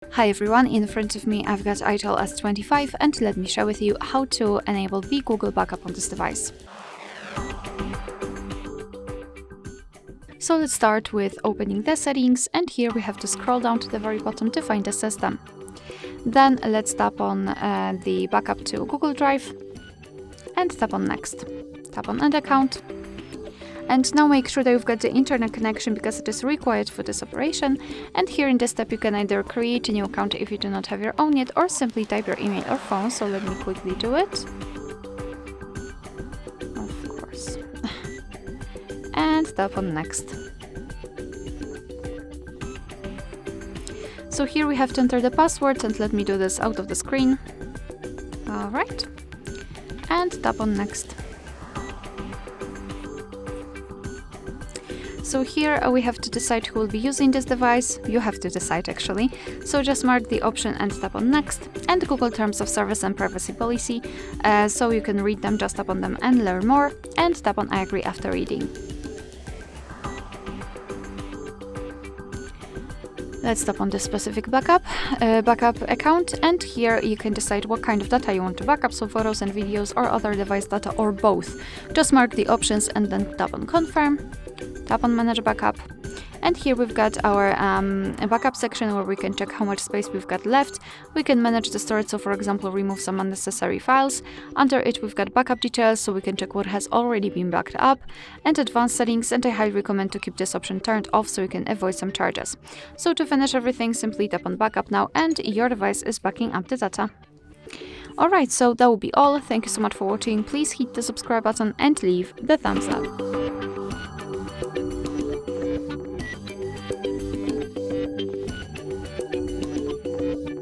Hi everyone, in front of me I've got ITEL S25 and let me share with you how to enable the Google backup on this device. So let's start with opening the settings, and here we have to scroll down to the very bottom to find the system. Then let's tap on the backup to Google Drive and tap on next. Tap on add account. And now make sure that you've got the internet connection because it is required for this operation. And here in this step you can either create a new account if you do not have your own yet, or simply type your email or phone. So let me quickly do it. Of course. And tap on next. So here we have to enter the password, and let me do this out of the screen. Alright. And tap on next. So here we have to decide who will be using this device. You have to decide actually. So just mark the option and tap on next. And Google Terms of Service and Privacy Policy. So you can read them, just tap on them and learn more. And tap on I agree after reading. Let's tap on the specific backup account, and here you can decide what kind of data you want to backup, so photos and videos or other device data or both. Just mark the options and then tap on confirm. Tap on manage backup, and here we've got our backup section where we can check how much space we've got left. We can manage the storage, so for example remove some unnecessary files. Under it we've got backup details, so we can check what has already been backed up, and advanced settings, and I highly recommend to keep this option turned off so you can avoid some charges. So to finish everything, simply tap on backup now and your device is backing up the data. Alright, so that will be all. Thank you so much for watching. Please hit the subscribe button and leave the thumbs up.